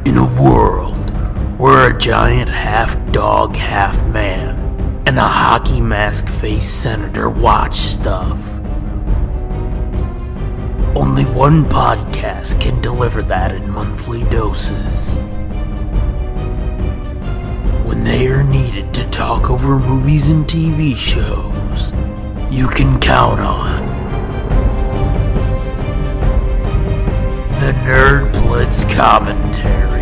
In a world where a giant half-dog, half-man and a hockey mask-faced senator watch stuff, only one podcast can deliver that in monthly doses. When they are needed to talk over movies and TV shows, you can count on the Nerd Blitz Commentaries.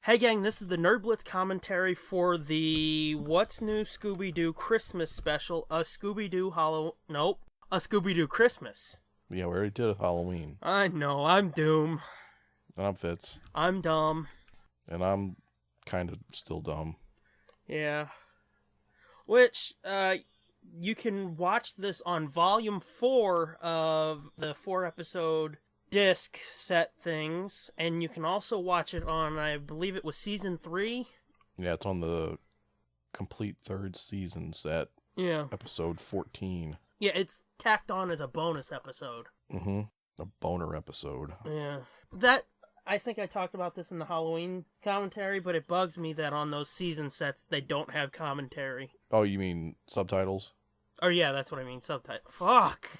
Hey gang, this is the Nerd Blitz commentary for the What's New Scooby-Doo Christmas special, a Scooby-Doo Christmas. Yeah, we already did Halloween. I know, I'm Doom. And I'm Fitz. I'm dumb. And I'm kind of still dumb. Yeah. Which, you can watch this on Volume 4 of the 4-episode disc set things, and you can also watch it on, I believe it was Season 3? Yeah, it's on the complete third season set. Yeah. Episode 14. Yeah, it's tacked on as a bonus episode. Mm-hmm. A boner episode. Yeah. I think I talked about this in the Halloween commentary, but it bugs me that on those season sets, they don't have commentary. Oh, you mean subtitles? Oh, yeah, that's what I mean, subtitles. Fuck!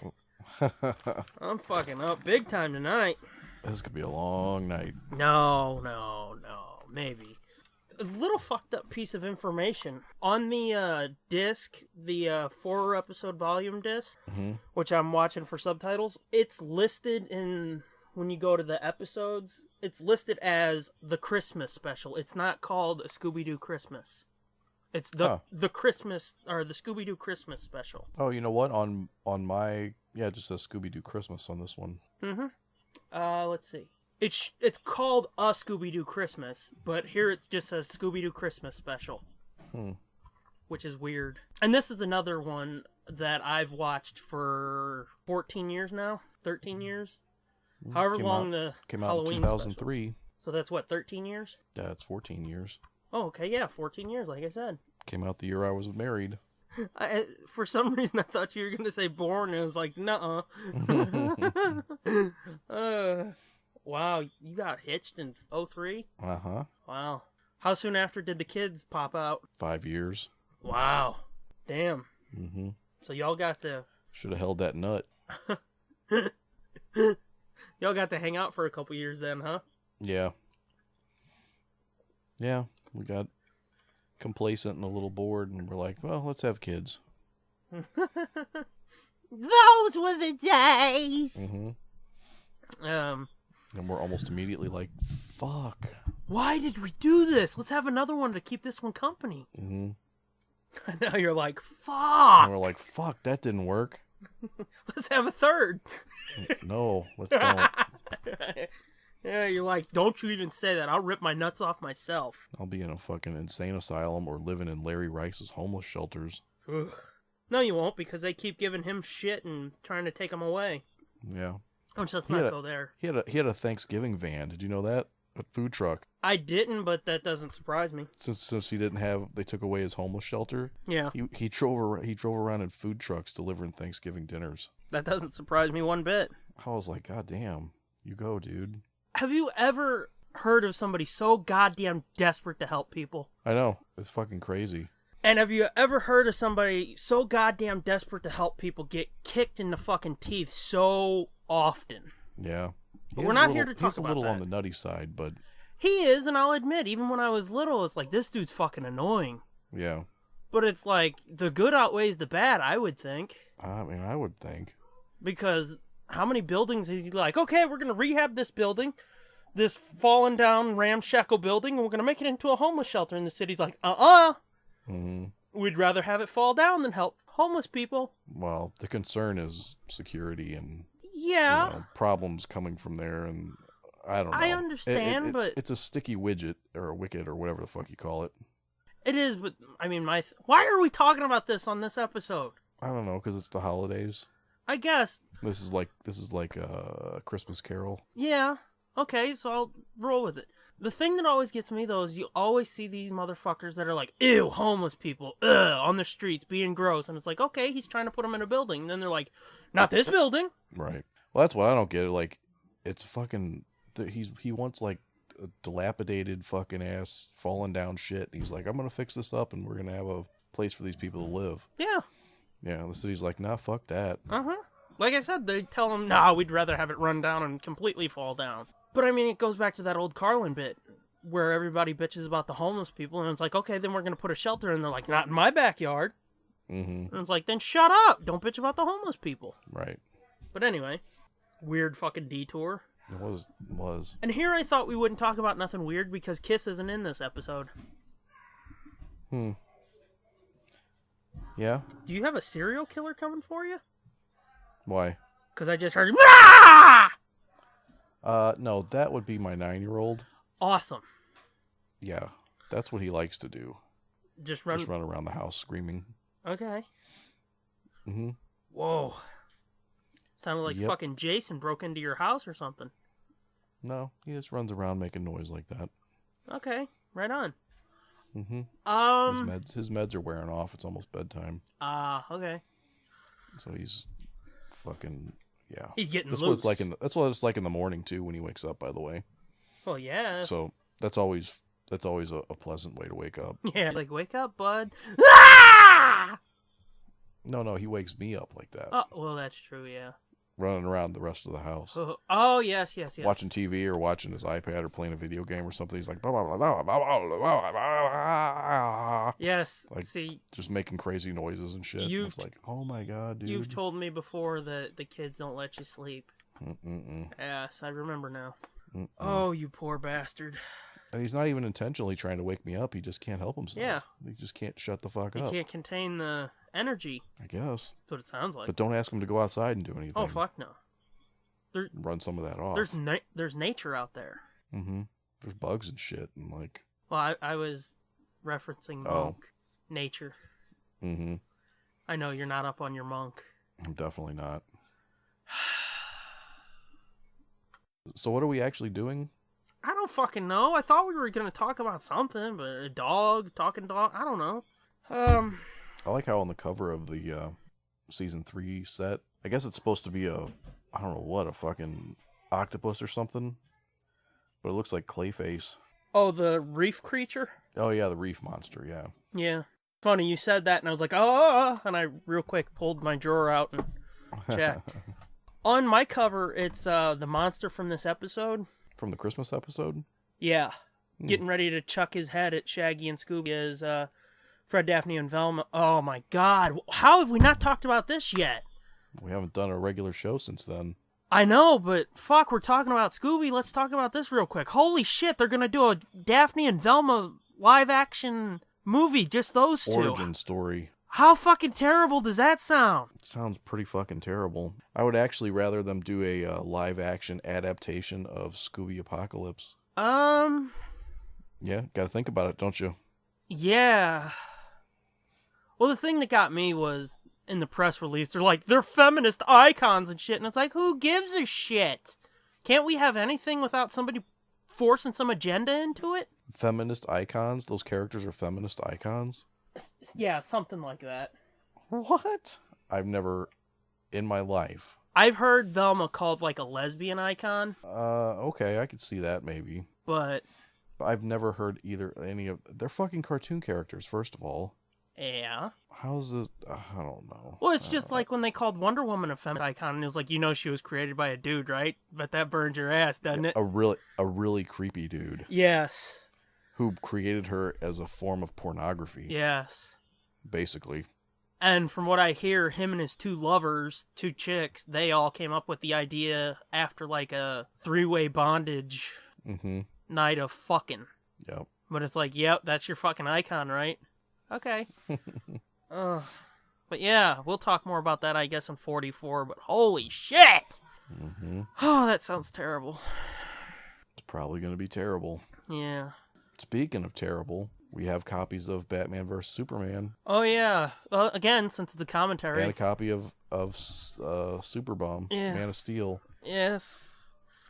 I'm fucking up big time tonight. This could be a long night. No, maybe. A little fucked up piece of information. On the disc, the 4-episode volume disc, which I'm watching for subtitles, it's listed in, when you go to the episodes, it's listed as the Christmas special. It's not called a Scooby-Doo Christmas. It's the Christmas, or the Scooby-Doo Christmas special. Oh, you know what? On my, yeah, it just says Scooby-Doo Christmas on this one. Mm-hmm. Let's see. It's called a Scooby-Doo Christmas, but here it just says Scooby-Doo Christmas special. Which is weird. And this is another one that I've watched for 14 years now? 13 years? However long the came out Halloween in 2003. special. So that's what, 13 years? That's 14 years. Oh, okay, yeah, 14 years, like I said. Came out the year I was married. For some reason, I thought you were going to say born, and I was like, nuh-uh. Wow, you got hitched in 03? Uh-huh. Wow. How soon after did the kids pop out? 5 years. Wow. Damn. Mm-hmm. So y'all got to... Should have held that nut. Y'all got to hang out for a couple years then, huh? Yeah. Yeah, we got complacent and a little bored, and we're like, well, let's have kids. Those were the days! Mm-hmm. And we're almost immediately like, fuck. Why did we do this? Let's have another one to keep this one company. Mm-hmm. And now you're like, fuck! And we're like, fuck, that didn't work. Let's have a third. No, let's don't. Yeah, you're like, don't you even say that. I'll rip my nuts off myself. I'll be in a fucking insane asylum or living in Larry Rice's homeless shelters. Ugh. No, you won't, because they keep giving him shit and trying to take him away. Yeah. Oh, let's not go there. He had a Thanksgiving van. Did you know that? A food truck. I didn't, but that doesn't surprise me. Since he didn't have, they took away his homeless shelter. Yeah. He drove around in food trucks delivering Thanksgiving dinners. That doesn't surprise me one bit. I was like, God damn, you go, dude. Have you ever heard of somebody so goddamn desperate to help people? I know. It's fucking crazy. And have you ever heard of somebody so goddamn desperate to help people get kicked in the fucking teeth so often? Yeah. But we're not here to talk about that. He's a little on the nutty side, but... He is, and I'll admit, even when I was little, it's like, this dude's fucking annoying. Yeah. But it's like, the good outweighs the bad, I would think. I mean, I would think. Because how many buildings is he like, okay, we're going to rehab this building, this fallen down ramshackle building, and we're going to make it into a homeless shelter. And the city's like, Mm-hmm. We'd rather have it fall down than help homeless people. Well, the concern is security and problems coming from there, and I don't know. I understand, but it's a sticky widget or a wicket or whatever the fuck you call it. It is, but I mean, why are we talking about this on this episode? I don't know, because it's the holidays. I guess. This is like a Christmas Carol. Yeah. Okay, so I'll roll with it. The thing that always gets me, though, is you always see these motherfuckers that are like, ew, homeless people, on the streets, being gross. And it's like, okay, he's trying to put them in a building. And then they're like, not this building. Right. Well, that's what I don't get. Like, it's fucking, he wants, like, a dilapidated fucking ass, fallen down shit. And he's like, I'm going to fix this up, and we're going to have a place for these people to live. Yeah. Yeah, the city's like, nah, fuck that. Uh-huh. Like I said, they tell him, nah, we'd rather have it run down and completely fall down. But, I mean, it goes back to that old Carlin bit where everybody bitches about the homeless people. And it's like, okay, then we're going to put a shelter. And they're like, not in my backyard. Mm-hmm. And it's like, then shut up. Don't bitch about the homeless people. Right. But anyway, weird fucking detour. It was. And here I thought we wouldn't talk about nothing weird because Kiss isn't in this episode. Yeah? Do you have a serial killer coming for you? Why? Because I just heard, ah! No, that would be my 9-year-old. Awesome. Yeah, that's what he likes to do. Just run around the house screaming. Okay. Mm-hmm. Whoa. Sounded like fucking Jason broke into your house or something. No, he just runs around making noise like that. Okay, right on. Mm-hmm. His meds are wearing off. It's almost bedtime. Okay. So he's fucking He's getting loose. That's what it's like in the morning too when he wakes up. By the way. Well, yeah. So that's always a pleasant way to wake up. Yeah, like wake up, bud. Ah! No, he wakes me up like that. Oh, well, that's true. Yeah. Running around the rest of the house. Oh, yes. Watching TV or watching his iPad or playing a video game or something. He's like, blah, blah, blah, blah, blah, blah. Yes. Like, see, just making crazy noises and shit. And it's like, oh my god, dude. You've told me before that the kids don't let you sleep. Mm-mm. Yes, I remember now. Mm-mm. Oh, you poor bastard. And he's not even intentionally trying to wake me up. He just can't help himself. Yeah. He just can't shut the fuck up. He can't contain the energy. I guess. That's what it sounds like. But don't ask him to go outside and do anything. Oh, fuck no. Run some of that off. There's nature out there. Mm-hmm. There's bugs and shit and like. Well, I was referencing monk nature. Mm-hmm. I know you're not up on your monk. I'm definitely not. So what are we actually doing? I don't fucking know. I thought we were going to talk about something, but a talking dog, I don't know. I like how on the cover of the season 3 set, I guess it's supposed to be I don't know what, a fucking octopus or something, but it looks like Clayface. Oh, the reef creature? Oh yeah, the reef monster, yeah. Yeah. Funny, you said that, and I was like, oh, and I real quick pulled my drawer out and checked. On my cover, it's the monster from this episode. From the Christmas episode? Yeah. Getting ready to chuck his head at Shaggy and Scooby as Fred, Daphne, and Velma. Oh my god. How have we not talked about this yet? We haven't done a regular show since then. I know, but fuck, we're talking about Scooby. Let's talk about this real quick. Holy shit, they're going to do a Daphne and Velma live-action movie, just those two. Origin story. How fucking terrible does that sound? It sounds pretty fucking terrible. I would actually rather them do a live-action adaptation of Scooby Apocalypse. Yeah, gotta think about it, don't you? Yeah. Well, the thing that got me was, in the press release, they're feminist icons and shit, and it's like, who gives a shit? Can't we have anything without somebody forcing some agenda into it? Feminist icons? Those characters are feminist icons? Yeah, something like that. What? I've never, in my life. I've heard Velma called like a lesbian icon. Okay, I could see that maybe. But I've never heard any of, they're fucking cartoon characters, first of all. Yeah. How's this? I don't know. Well, it's just like when they called Wonder Woman a feminist icon, and it was like, she was created by a dude, right? But that burns your ass, doesn't it? A really creepy dude. Yes. Who created her as a form of pornography. Yes. Basically. And from what I hear, him and his two lovers, two chicks, they all came up with the idea after like a 3-way bondage night of fucking. Yep. But it's like, yep, that's your fucking icon, right? Okay. But yeah, we'll talk more about that, I guess, in 44. But holy shit! Oh, that sounds terrible. It's probably going to be terrible. Yeah. Speaking of terrible, we have copies of Batman vs. Superman. Oh, yeah. Well, again, since it's a commentary. And a copy of Superbum, Man of Steel. Yes.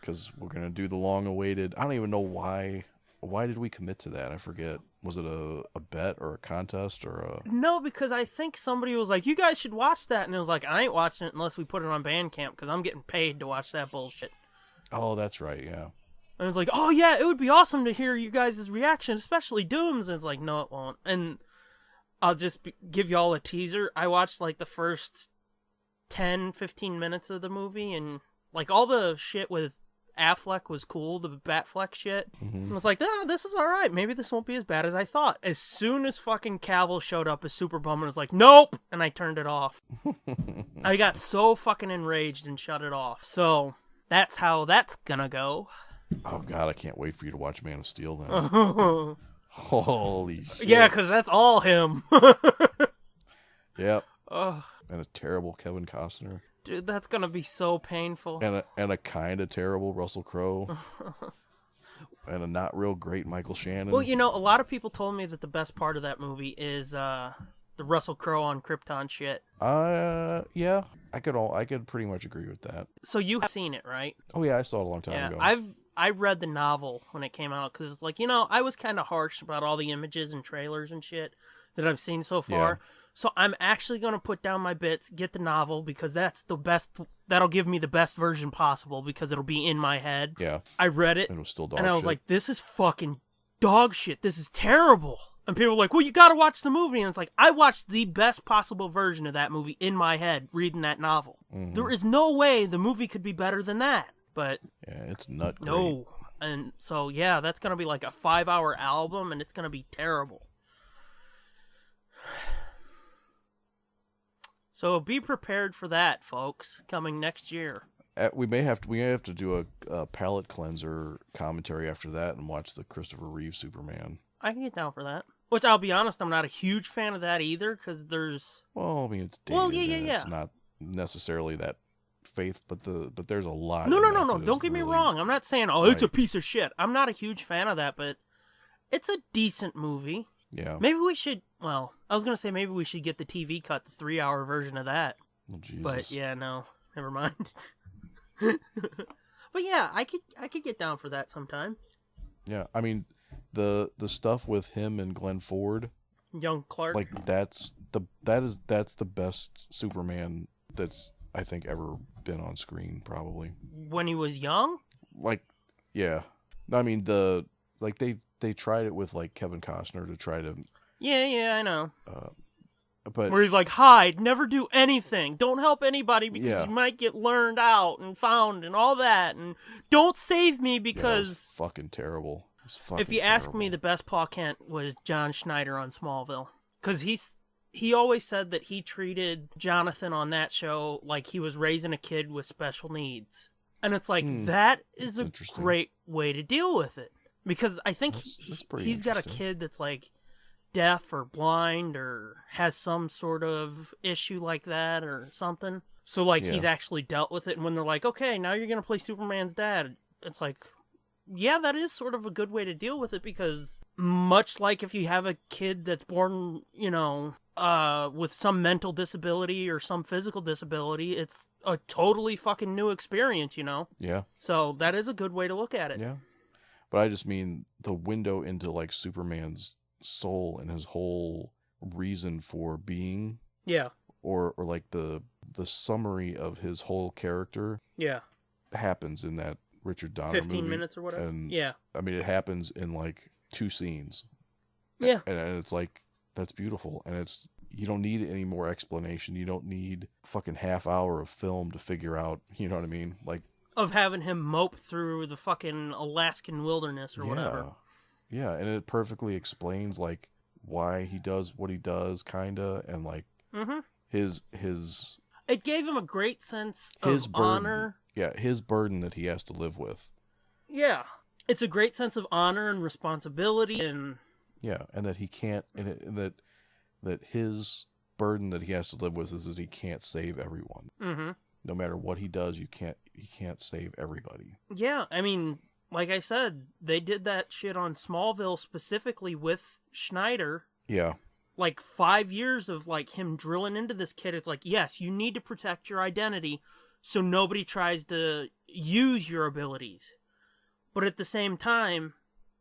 Because we're going to do the long-awaited... I don't even know why... Why did we commit to that? I forget. Was it a bet or a contest or a... No, because I think somebody was like, you guys should watch that. And it was like, I ain't watching it unless we put it on Bandcamp because I'm getting paid to watch that bullshit. Oh, that's right, yeah. And it's like, oh yeah, it would be awesome to hear you guys' reaction, especially Doom's. And it's like, no, it won't. And I'll just give y'all a teaser. I watched like the first 10, 15 minutes of the movie, and like all the shit with Affleck was cool, the Batfleck shit. I was like, this is alright. Maybe this won't be as bad as I thought. As soon as fucking Cavill showed up as Superbum, I was like, nope! And I turned it off. I got so fucking enraged and shut it off. So, that's how that's gonna go. Oh god, I can't wait for you to watch Man of Steel then. Holy shit. Yeah, because that's all him. Yep. Ugh. And a terrible Kevin Costner. Dude, that's gonna be so painful. And a kind of terrible Russell Crowe. And a not real great Michael Shannon. Well, you know, a lot of people told me that the best part of that movie is the Russell Crowe on Krypton shit. Yeah, I could pretty much agree with that. So you have seen it, right? Oh yeah, I saw it a long time ago. I read the novel when it came out because, like, you know, I was kind of harsh about all the images and trailers and shit that I've seen so far. Yeah. So I'm actually going to put down my bits, get the novel, because that's the best, that'll give me the best version possible because it'll be in my head. Yeah. I read it, and it was still dog and I was shit. like, this is fucking dog shit. This is terrible. And people were like, well, you got to watch the movie. And it's like, I watched the best possible version of that movie in my head reading that novel. There is no way the movie could be better than that. But yeah, it's nut great. No. And so, yeah, that's going to be like a 5-hour album, and it's going to be terrible. So be prepared for that, folks, coming next year. We may have to do a palate cleanser commentary after that and watch the Christopher Reeve Superman. I can get down for that. Which, I'll be honest, I'm not a huge fan of that either, because there's... Well, I mean, it's dated. Well, yeah. It's not necessarily that faith, but there's a lot. No. Don't get me wrong. I'm not saying, it's a piece of shit. I'm not a huge fan of that, but it's a decent movie. Yeah. Maybe we should... Well, I was going to say maybe we should get the TV cut, the 3-hour version of that. Oh, Jesus. But, yeah, no. Never mind. But, yeah, I could get down for that sometime. Yeah, I mean, the stuff with him and Glenn Ford... Young Clark. Like, that's the best Superman that's, I think, ever been on screen, probably. When he was young? Like, yeah. I mean, they tried it with, like, Kevin Costner to try to... Yeah, I know. But where he's like, hide, never do anything. Don't help anybody because you might get learned out and found and all that. And don't save me because... it was fucking terrible. If you ask me, the best Paul Kent was John Schneider on Smallville. Because he always said that he treated Jonathan on that show like he was raising a kid with special needs. And it's like, that is a great way to deal with it. Because I think he's got a kid that's like deaf or blind or has some sort of issue like that or something. So like he's actually dealt with it. And when they're like, okay, now you're going to play Superman's dad, it's like, yeah, that is sort of a good way to deal with it because much like if you have a kid that's born, you know, with some mental disability or some physical disability, it's a totally fucking new experience, you know? Yeah. So that is a good way to look at it. Yeah. But I just mean the window into like Superman's soul and his whole reason for being. Yeah. Or like the summary of his whole character. Yeah. Happens in that Richard Donner 15 movie. minutes or whatever. And yeah. I mean, it happens in like 2 scenes. Yeah. And it's like, that's beautiful. And it's, you don't need any more explanation. You don't need a fucking half hour of film to figure out, you know what I mean? Like, of having him mope through the fucking Alaskan wilderness or whatever. Yeah, and it perfectly explains, like, why he does what he does, kinda, and, like, Mm-hmm. His It gave him a great sense his of burden, honor. Yeah, his burden that he has to live with. Yeah. It's a great sense of honor and responsibility, and yeah, and that he can't, and that his burden that he has to live with is that he can't save everyone. Mm-hmm. No matter what he does, he can't save everybody. Yeah, I mean, like I said, they did that shit on Smallville specifically with Schneider. Yeah. Like 5 years of like him drilling into this kid. It's like, yes, you need to protect your identity so nobody tries to use your abilities. But at the same time,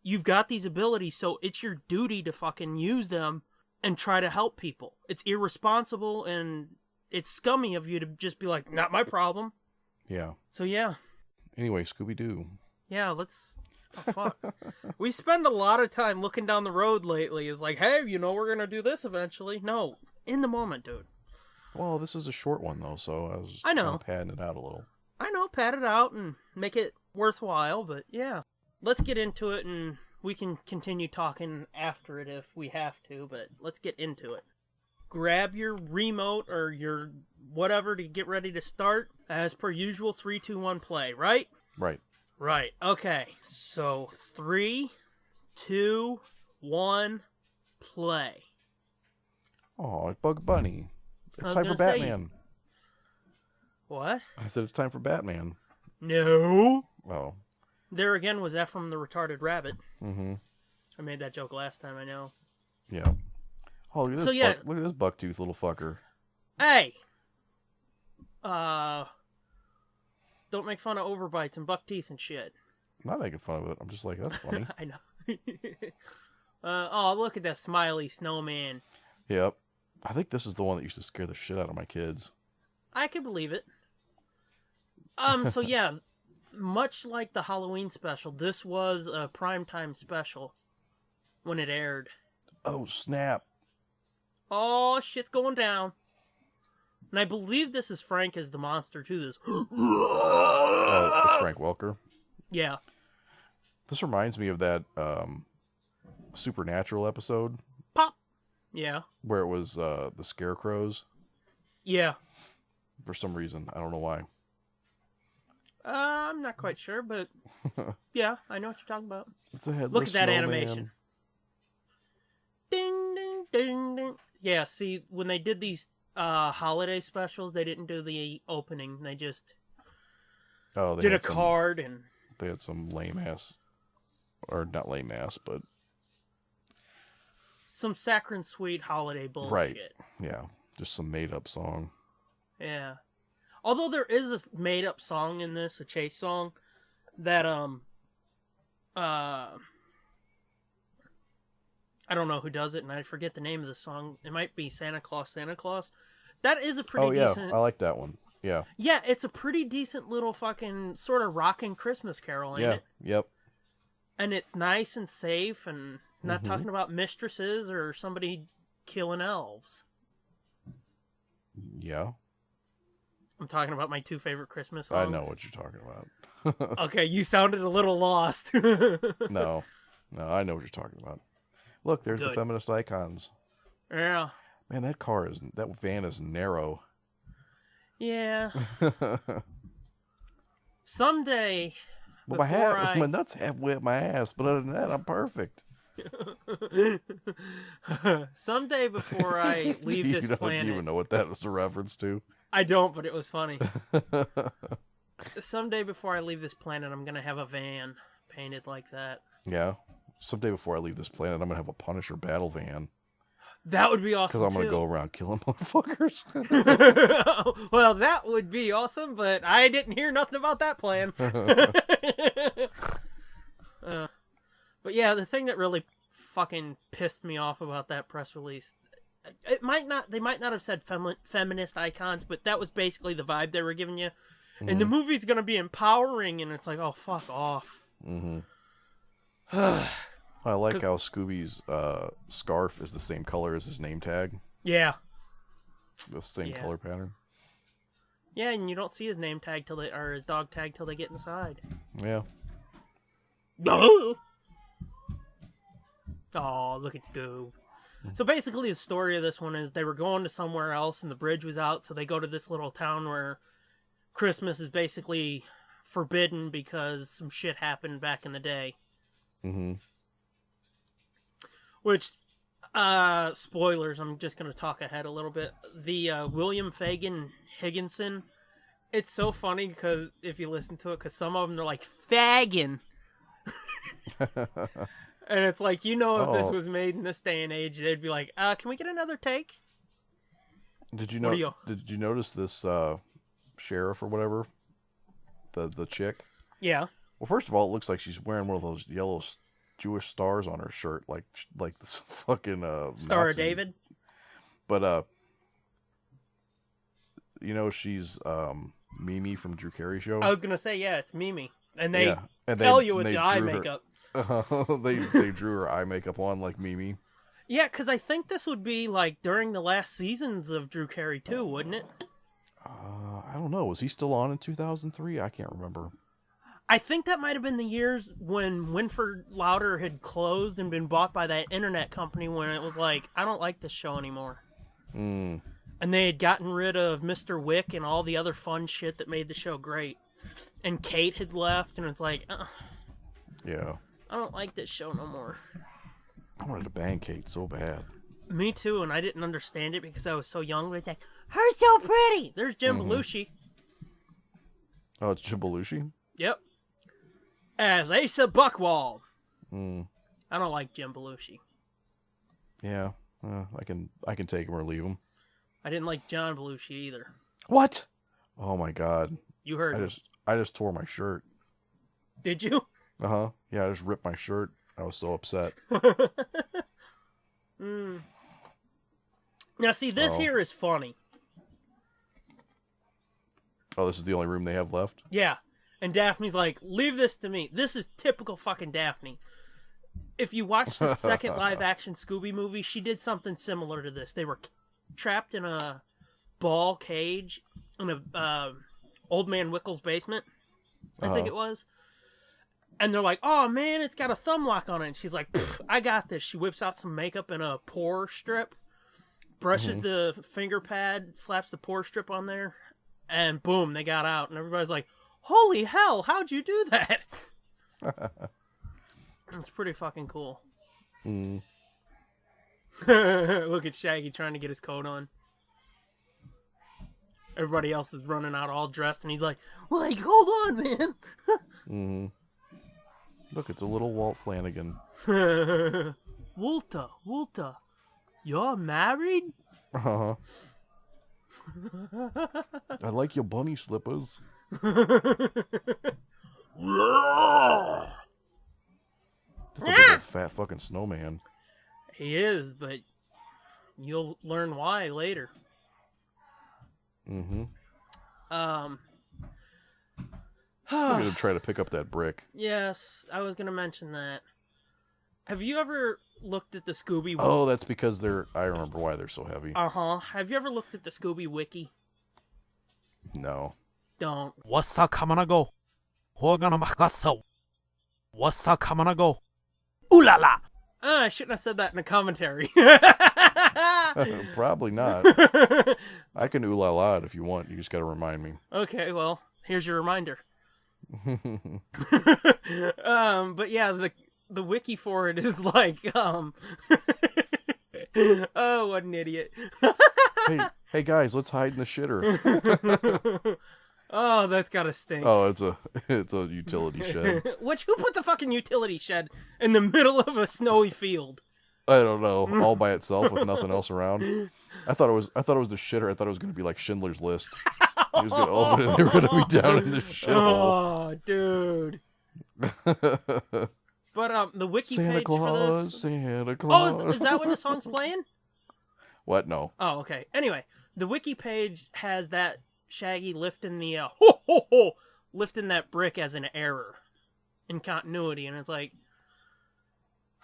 you've got these abilities, so it's your duty to fucking use them and try to help people. It's irresponsible and it's scummy of you to just be like, not my problem. Yeah. So yeah. Anyway, Scooby-Doo. Yeah, let's... Oh, fuck. We spend a lot of time looking down the road lately. It's like, hey, we're going to do this eventually. No, in the moment, dude. Well, this is a short one, though, so I was just kind of padding it out a little. I know, pad it out and make it worthwhile, but yeah. Let's get into it, and we can continue talking after it if we have to, but let's get into it. Grab your remote or your whatever to get ready to start. As per usual, 3, 2, 1, play, right? Right. Right. Okay. So 3, 2, 1, play. Oh, it's Bug Bunny. It's I was time for gonna say- Batman. What? I said it's time for Batman. No. Oh. There again was Ephraim the retarded rabbit. Mm-hmm. I made that joke last time, I know. Yeah. Oh, look at this. So, yeah. Look at this bucktooth little fucker. Hey! Don't make fun of overbites and buck teeth and shit. I'm not making fun of it. I'm just like, that's funny. I know. Oh, look at that Smiley Snowman. Yep. I think this is the one that used to scare the shit out of my kids. I can believe it. So yeah, much like the Halloween special, this was a primetime special when it aired. Oh, snap. Oh, shit's going down. And I believe this is Frank as the monster to this. It's Frank Welker. Yeah. This reminds me of that Supernatural episode. Pop. Yeah. Where it was the scarecrows. Yeah. For some reason. I don't know why. I'm not quite sure, but yeah, I know what you're talking about. It's a headless Look at that snowman. animation. Ding, ding, ding, ding. Yeah, see, when they did these holiday specials, they didn't do the opening. They just did a card and... They had some lame ass... Or not lame ass, but... Some saccharine sweet holiday bullshit. Right. Yeah. Just some made up song. Yeah. Although there is a made up song in this, a chase song, that I don't know who does it, and I forget the name of the song. It might be Santa Claus, Santa Claus. That is a pretty decent... I like that one. Yeah. Yeah, it's a pretty decent little fucking sort of rockin' Christmas carol, ain't it? Yep. And it's nice and safe, and not talking about mistresses or somebody killing elves. Yeah. I'm talking about my 2 favorite Christmas songs. I know what you're talking about. Okay, you sounded a little lost. No, I know what you're talking about. Look, there's Good. the feminist icons. Yeah. Man, that van is narrow. Yeah. Someday, Well, my nuts halfway up my ass, but other than that, I'm perfect. Someday before I leave this planet... Do you even know what that was a reference to? I don't, but it was funny. Someday before I leave this planet, I'm going to have a van painted like that. Yeah. Someday before I leave this planet, I'm going to have a Punisher battle van. That would be awesome, because I'm going to go around killing motherfuckers. Well, that would be awesome, but I didn't hear nothing about that plan. But yeah, the thing that really fucking pissed me off about that press release, they might not have said feminist icons, but that was basically the vibe they were giving you. Mm-hmm. And the movie's going to be empowering, and it's like, oh, fuck off. Mm-hmm. I like how Scooby's scarf is the same color as his name tag. Yeah. The same color pattern. Yeah, and you don't see his name tag or his dog tag till they get inside. Yeah. Oh, look at Scoob. So basically the story of this one is they were going to somewhere else and the bridge was out, so they go to this little town where Christmas is basically forbidden because some shit happened back in the day. Mm-hmm. Which, spoilers, I'm just going to talk ahead a little bit. The William Fagan Higginson, it's so funny because if you listen to it, because some of them are like, Fagin. And it's like, if this was made in this day and age, they'd be like, can we get another take? Did you notice this sheriff or whatever? The chick? Yeah. Well, first of all, it looks like she's wearing one of those yellow Jewish stars on her shirt, like this fucking Star Nazis. of David. But she's Mimi from Drew Carey Show. I was gonna say, yeah, it's Mimi, and they tell you with the eye makeup. They drew her eye makeup on like Mimi. Yeah, because I think this would be like during the last seasons of Drew Carey too, wouldn't it? I don't know. Was he still on in 2003? I can't remember. I think that might have been the years when Winford Louder had closed and been bought by that internet company when it was like, I don't like this show anymore. Mm. And they had gotten rid of Mr. Wick and all the other fun shit that made the show great. And Kate had left, and it's like, yeah, I don't like this show no more. I wanted to bang Kate so bad. Me too, and I didn't understand it because I was so young. But it's like, her so pretty. There's Jim Belushi. Oh, it's Jim Belushi? Yep. As Asa Buchwald. Mm. I don't like Jim Belushi. Yeah, I can take him or leave him. I didn't like John Belushi either. What? Oh my God! You heard me. I just tore my shirt. Did you? Yeah, I just ripped my shirt. I was so upset. Now, see, this here is funny. Oh, this is the only room they have left? Yeah. And Daphne's like, leave this to me. This is typical fucking Daphne. If you watch the second live-action Scooby movie, she did something similar to this. They were trapped in a ball cage in a Old Man Wickles' basement, I think it was. And they're like, oh, man, it's got a thumb lock on it. And she's like, I got this. She whips out some makeup and a pore strip, brushes the finger pad, slaps the pore strip on there, and boom, they got out. And everybody's like, holy hell, how'd you do that? It's pretty fucking cool. Mm. Look at Shaggy trying to get his coat on. Everybody else is running out all dressed, and he's like, hold on, man. Mm-hmm. Look, it's a little Walt Flanagan. Walter, you're married? Uh-huh. I like your bunny slippers. That's a big old fat fucking snowman. He is, but you'll learn why later. Mm-hmm. I'm gonna try to pick up that brick. Yes, I was gonna mention that. Have you ever looked at the Scooby? Oh, that's because I remember why they're so heavy. Have you ever looked at the Scooby Wiki? No. Don't. Wasa kamanago. Hogana makaso. Wasa kamanago. Ooh la la. I shouldn't have said that in a commentary. Probably not. I can ooh la la it if you want. You just gotta remind me. Okay, well, here's your reminder. But yeah, the wiki for it is like, oh, what an idiot. hey guys, let's hide in the shitter. Oh, that's gotta stink. Oh, it's a utility shed. Who put the fucking utility shed in the middle of a snowy field? I don't know, all by itself with nothing else around. I thought it was the shitter. I thought it was gonna be like Schindler's List. He was gonna open it and they were gonna be down in the shithole. Oh, dude. But the wiki Santa page Claus, for this. Santa Claus. Oh, is that when the song's playing? What? No. Oh, okay. Anyway, the wiki page has that Shaggy lifting the lifting that brick as an error in continuity, and it's like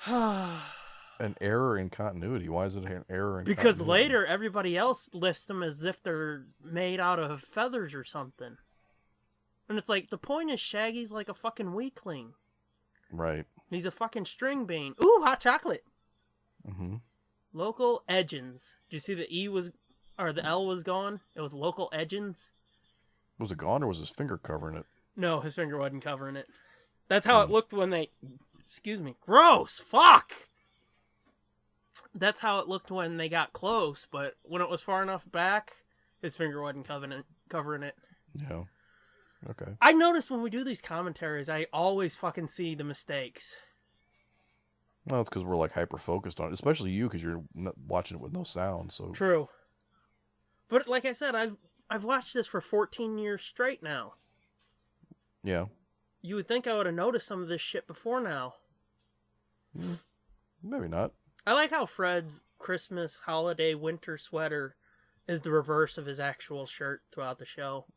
an error in continuity. Why is it an error in because continuity? later everybody else lifts them as if they're made out of feathers or something, and it's like the point is Shaggy's like a fucking weakling, right? He's a fucking string bean. Ooh, hot chocolate. Mm-hmm. Local Edgens. Did you see the E was, or the L was gone? It was Local Edgens. Was it gone or was his finger covering it? No, his finger wasn't covering it. That's how it looked when they... Excuse me. Gross! Fuck! That's how it looked when they got close, but when it was far enough back, his finger wasn't covering it. Yeah. Okay. I noticed when we do these commentaries, I always fucking see the mistakes. Well, it's because we're like hyper focused on it, especially you, because you're watching it with no sound. So True. But like I said, I've watched this for 14 years straight now. Yeah. You would think I would have noticed some of this shit before now. Maybe not. I like how Fred's Christmas holiday winter sweater is the reverse of his actual shirt throughout the show.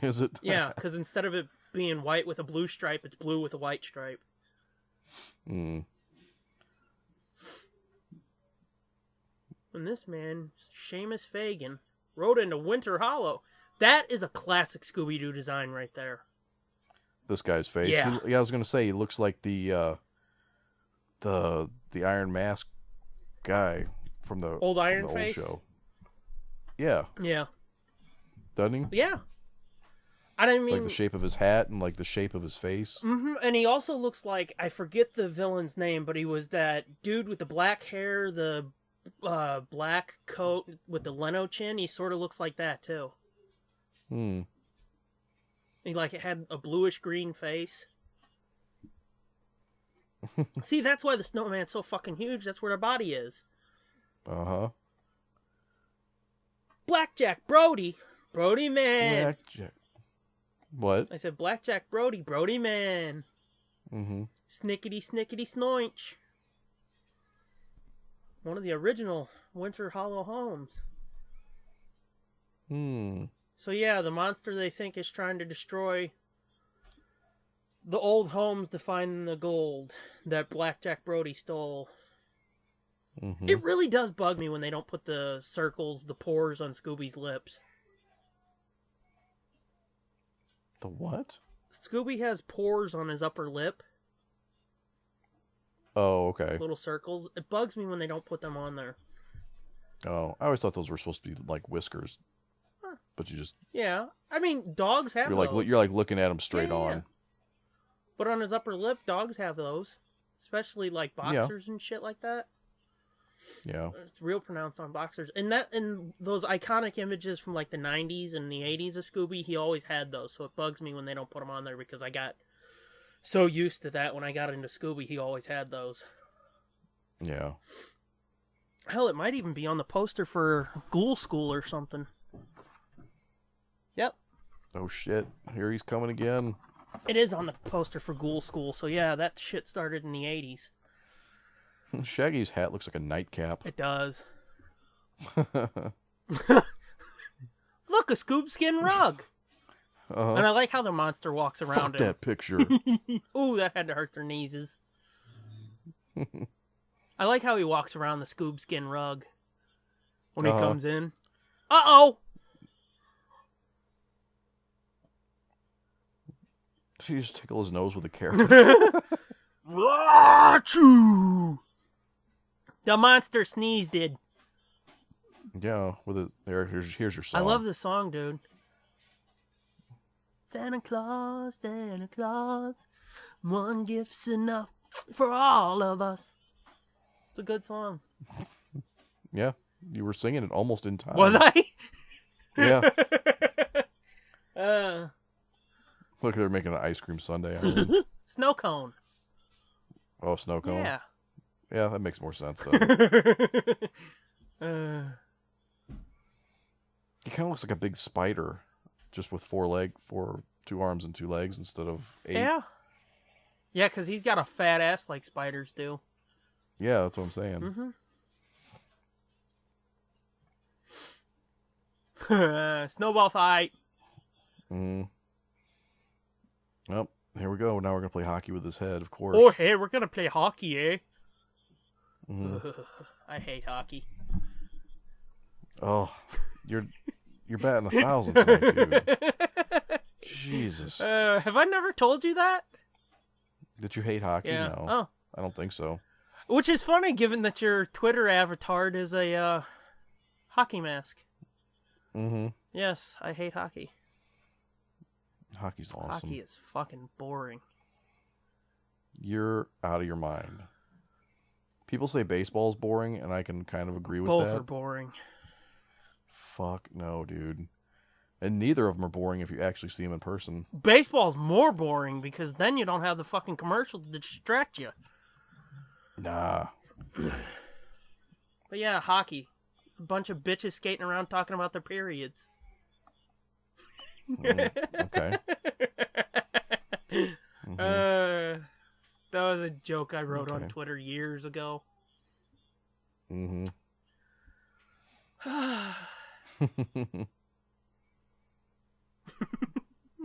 Is it? Yeah, because instead of it being white with a blue stripe, it's blue with a white stripe. Mm. And this man, Seamus Fagan, rode into Winter Hollow. That is a classic Scooby-Doo design right there. This guy's face. Yeah. I was gonna say he looks like the Iron Mask guy from the Old from Iron the Face? old show. Yeah. Yeah. Doesn't he? Yeah. I didn't mean... Like the shape of his hat and like the shape of his face. Mm-hmm. And he also looks like, I forget the villain's name, but he was that dude with the black hair, the black coat with the Leno chin. He sort of looks like that too. Hmm. He like had a bluish green face. See, that's why the snowman's so fucking huge. That's where the body is. Uh-huh. Blackjack Brody. Brody man. Blackjack. What? I said Blackjack Brody. Brody man. Mm-hmm. Snickety snickety snoinch. One of the original Winter Hollow homes. Hmm. So yeah, the monster they think is trying to destroy the old homes to find the gold that Blackjack Brody stole. Mm-hmm. It really does bug me when they don't put the circles, the pores on Scooby's lips. The what? Scooby has pores on his upper lip. Oh, okay. Little circles. It bugs me when they don't put them on there. Oh, I always thought those were supposed to be like whiskers. Huh. But you just... Yeah. I mean, dogs have those. You're like looking at them straight Yeah, yeah. on. But on his upper lip, dogs have those. Especially like boxers and shit like that. Yeah. It's real pronounced on boxers. And those iconic images from like the 90s and the 80s of Scooby, he always had those. So it bugs me when they don't put them on there because I got so used to that when I got into Scooby, he always had those. Yeah. Hell, it might even be on the poster for Ghoul School or something. Yep. Oh shit. Here he's coming again. It is on the poster for Ghoul School. So yeah, that shit started in the 80s. Shaggy's hat looks like a nightcap. It does. Look, a scoop-skin rug. Uh-huh. And I like how the monster walks around Fuck him. that picture. Ooh, that had to hurt their kneeses. I like how he walks around the scoop-skin rug when he comes in. Uh-oh! He just tickle his nose with a carrot. Achoo! The monster sneezed it. Yeah, with it. Here's your song. I love this song, dude. Santa Claus, one gift's enough for all of us. It's a good song. Yeah, you were singing it almost in time. Was I? Yeah. uh, Look, they're making an ice cream sundae. Snow cone. Oh, snow cone. Yeah. Yeah, that makes more sense, doesn't it? He kind of looks like a big spider, just with 2 arms and 2 legs instead of 8. Yeah. Yeah, because he's got a fat ass like spiders do. Yeah, that's what I'm saying. Mm-hmm. Snowball fight. Mm-hmm. Well, here we go. Now we're going to play hockey with his head, of course. Oh, hey, we're going to play hockey, eh? Mm-hmm. I hate hockey. Oh, you're batting 1,000 tonight, dude. Jesus. Have I never told you that? Did you hate hockey? Yeah. No. Oh. I don't think so. Which is funny, given that your Twitter avatar is a hockey mask. Mm-hmm. Yes, I hate hockey. Hockey's awesome. Hockey is fucking boring. You're out of your mind. People say baseball's boring, and I can kind of agree with Both that. are boring. Fuck no, dude. And neither of them are boring if you actually see them in person. Baseball's more boring because then you don't have the fucking commercials to distract you. Nah. But yeah, hockey. A bunch of bitches skating around talking about their periods. Okay. Mm-hmm. That was a joke I wrote on Okay. Twitter years ago. Mm-hmm.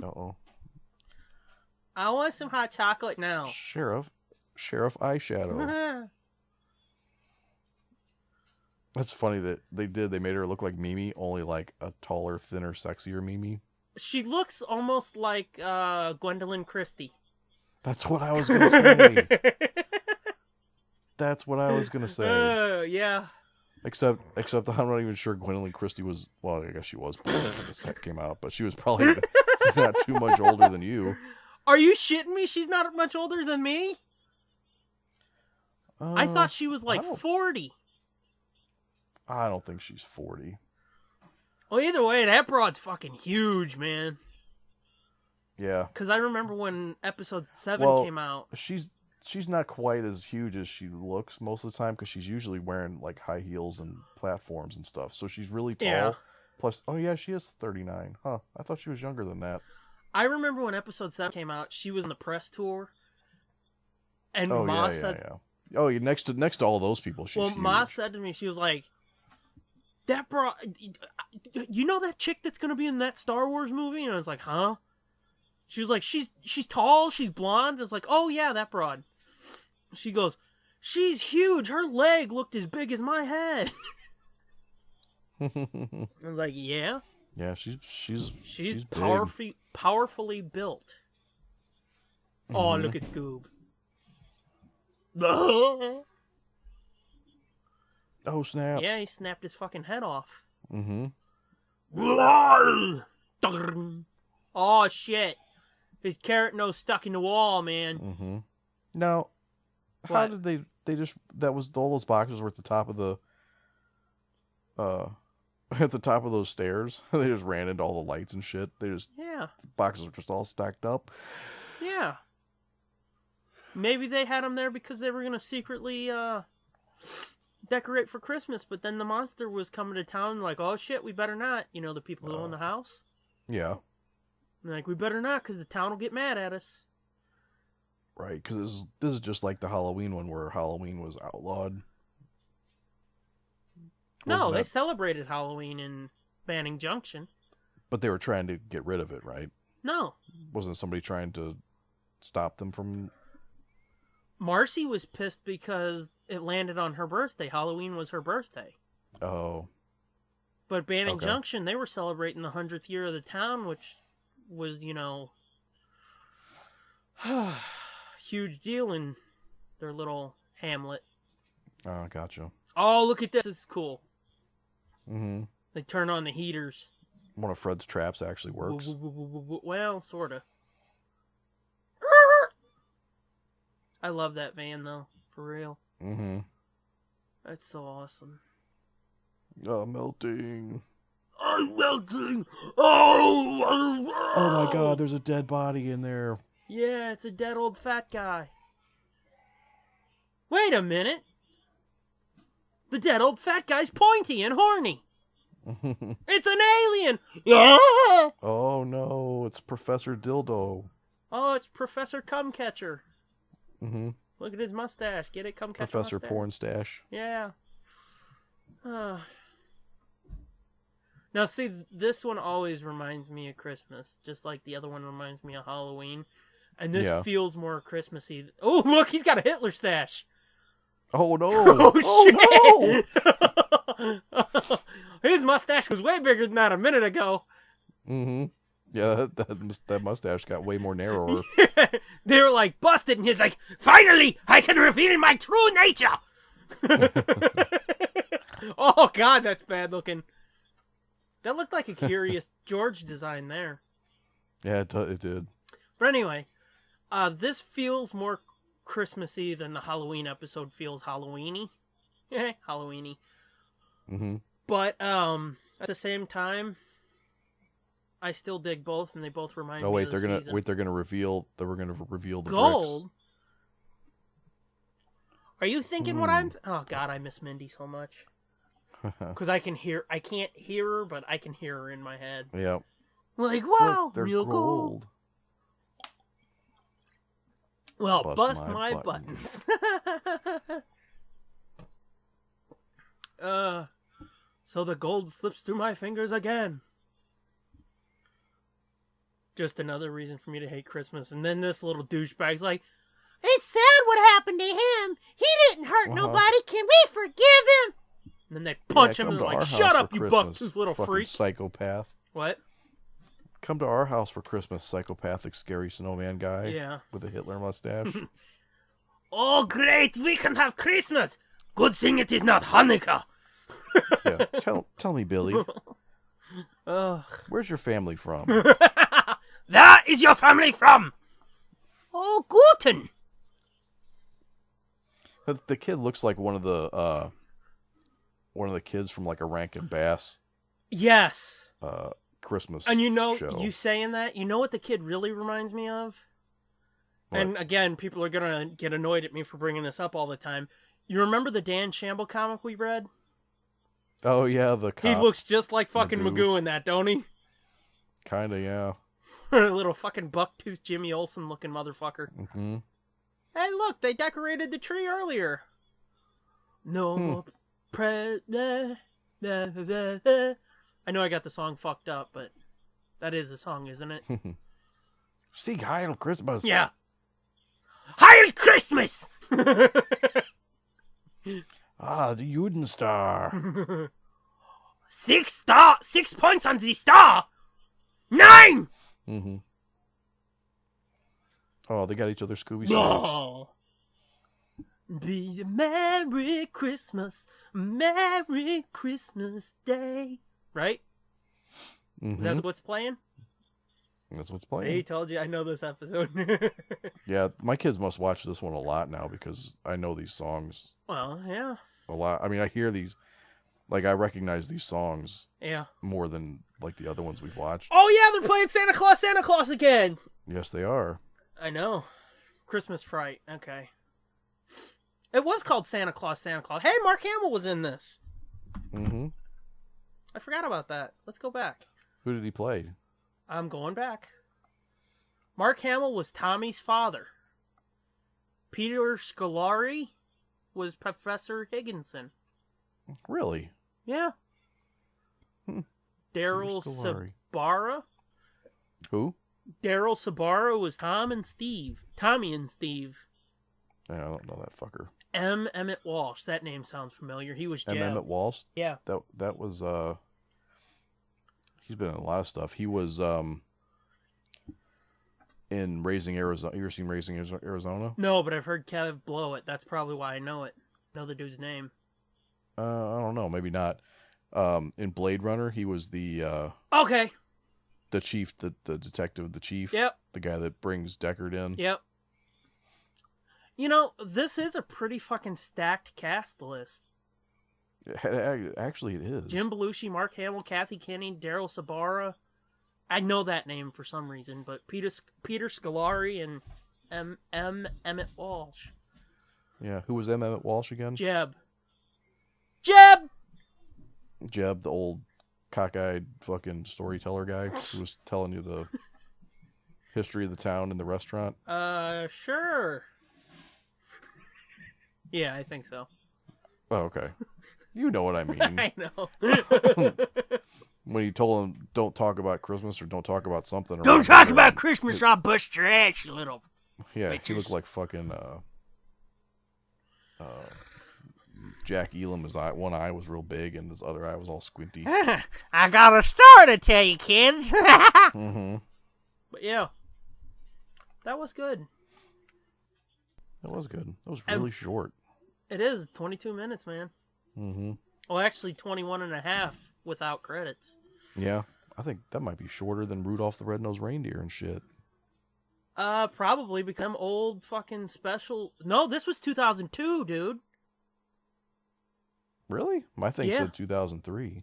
Uh-oh. I want some hot chocolate now. Sheriff Eyeshadow. That's funny that they made her look like Mimi, only like a taller, thinner, sexier Mimi. She looks almost like Gwendolyn Christie. That's what I was gonna say. That's what I was gonna say. Yeah. Except I'm not even sure Gwendolyn Christie was. Well, I guess she was when the set came out, but she was probably not too much older than you. Are you shitting me? She's not much older than me? I thought she was like 40. I don't think she's 40. Well, either way, that broad's fucking huge, man. Yeah. Because I remember when episode 7 came out. She's not quite as huge as she looks most of the time because she's usually wearing like high heels and platforms and stuff. So she's really tall. Yeah. Plus, oh yeah, she is 39. Huh. I thought she was younger than that. I remember when episode 7 came out, she was on the press tour. And Oh, Ma yeah. said... Oh, next to all those people, she's huge. Ma said to me, she was like, that broad... You know that chick that's going to be in that Star Wars movie? And I was like, huh? She was like, she's tall, she's blonde. I was like, oh yeah, that broad. She goes, she's huge. Her leg looked as big as my head. I was like, yeah. Yeah, she's powerfully built. Mm-hmm. Oh, look at Scoob. Oh, snap. Yeah, he snapped his fucking head off. Mm-hmm. Oh, shit. His carrot nose stuck in the wall, man. Mm-hmm. Now, how did they just... That was... All those boxes were at the top of the... At the top of those stairs. They just ran into all the lights and shit. Yeah. The boxes were just all stacked up. Yeah. Maybe they had them there because they were going to secretly decorate for Christmas, but then the monster was coming to town like, oh shit, we better not. You know, the people who own the house. Yeah. And like, we better not because the town will get mad at us. Right, because this is just like the Halloween one where Halloween was outlawed. No, they celebrated Halloween in Banning Junction. But they were trying to get rid of it, right? No. Wasn't somebody trying to stop them from... Marcy was pissed because it landed on her birthday. Halloween was her birthday. Oh. But Banning Junction, they were celebrating the 100th year of the town, which was, you know, huge deal in their little hamlet. Oh, gotcha. Oh, look at this. This is cool. Mm-hmm. They turn on the heaters. One of Fred's traps actually works. Well, sort of. I love that van, though. For real. Mm-hmm. That's so awesome. Oh, melting. I'm melting. Oh my god, there's a dead body in there. Yeah, it's a dead old fat guy. Wait a minute. The dead old fat guy's pointy and horny. It's an alien. Yeah. Oh no, it's Professor Dildo. Oh, it's Professor Cumcatcher. Mm-hmm. Look at his mustache. Get it, Cumcatcher Professor mustache? Pornstache. Yeah. Now, see, this one always reminds me of Christmas, just like the other one reminds me of Halloween. And this feels more Christmassy. Oh, look, he's got a Hitler stash. Oh, no. Oh, shit. No. His mustache was way bigger than that a minute ago. Mm-hmm. Yeah, that mustache got way more narrower. They were like, busted, and he's like, finally, I can reveal my true nature! Oh, God, that's bad looking. That looked like a Curious George design there. Yeah, it did. But anyway, this feels more Christmassy than the Halloween episode feels Halloweeny. Halloweeny. Mm-hmm. But at the same time, I still dig both, and they both remind me of the season. They're gonna reveal the gold. bricks. Are you thinking what I'm? Oh God, I miss Mindy so much. Because I can't hear her, but I can hear her in my head. Yeah. Like, wow, look, they're real gold. Well, bust my buttons. So the gold slips through my fingers again. Just another reason for me to hate Christmas. And then this little douchebag's like, it's sad what happened to him. He didn't hurt nobody. Can we forgive him? And then they punch him and they're like, shut up, you bucktooth little freak. Psychopath. What? Come to our house for Christmas, psychopathic, scary snowman guy. Yeah. With a Hitler mustache. Oh, great. We can have Christmas. Good thing it is not Hanukkah. Yeah. Tell me, Billy. Where's your family from? That is your family from. Oh, Guten. The kid looks like one of the kids from like a Rankin Bass. Yes. Christmas. And show. You saying that, you know what the kid really reminds me of? What? And again, people are gonna get annoyed at me for bringing this up all the time. You remember the Dan Shamble comic we read? Oh yeah, the cop. He looks just like fucking Magoo in that, don't he? Kinda, yeah. A little fucking bucktooth Jimmy Olsen looking motherfucker. Mm-hmm. Hey, look, they decorated the tree earlier. No more I know I got the song fucked up, but that is the song, isn't it? Sieg Heil Christmas. Yeah. Heil Christmas! The Judenstar. 6 points on the star! 9! Mm-hmm. Oh, they got each other Scooby snacks. Oh. Be a Merry Christmas Day. Right? Mm-hmm. Is that what's playing? That's what's playing. See, told you I know this episode. Yeah, my kids must watch this one a lot now because I know these songs. Well, yeah. A lot. I mean, I hear these, like I recognize these songs. Yeah. More than like the other ones we've watched. Oh yeah, they're playing Santa Claus again. Yes, they are. I know. Christmas Fright. Okay. It was called Santa Claus. Hey, Mark Hamill was in this. Mm-hmm. I forgot about that. Let's go back. Who did he play? I'm going back. Mark Hamill was Tommy's father. Peter Scolari was Professor Higginson. Really? Yeah. Daryl Sabara. Who? Daryl Sabara was Tommy and Steve. Yeah, I don't know that fucker. Emmett Walsh. That name sounds familiar. He was Jeb. Emmett Walsh? Yeah. That was he's been in a lot of stuff. He was in Raising Arizona. You ever seen Raising Arizona? No, but I've heard Kev blow it. That's probably why I know it. Know the dude's name. I don't know, maybe not. In Blade Runner, he was the okay. The chief, the detective, the chief. Yep. The guy that brings Deckard in. Yep. You know, this is a pretty fucking stacked cast list. Actually, it is. Jim Belushi, Mark Hamill, Kathy Kinney, Daryl Sabara. I know that name for some reason, but Peter Scolari and Emmett Walsh. Yeah, who was Emmett Walsh again? Jeb, the old cockeyed fucking storyteller guy who was telling you the history of the town and the restaurant. Sure. Yeah, I think so. Oh, okay. You know what I mean. I know. When you told him, don't talk about Christmas or don't talk about something. Don't talk about Christmas or I'll bust your ass, you little Yeah, bitches. he looked like fucking Jack Elam, his eye, one eye was real big and his other eye was all squinty. I got a story to tell you, kids. Mm-hmm. But yeah, that was good. That was good. That was really short. It is 22 minutes, man. Mm-hmm. Well, actually 21 and a half without credits. Yeah, I think that might be shorter than Rudolph the Red-Nosed Reindeer and shit. Probably become old fucking special. No, this was 2002, dude. Really? My thing said 2003.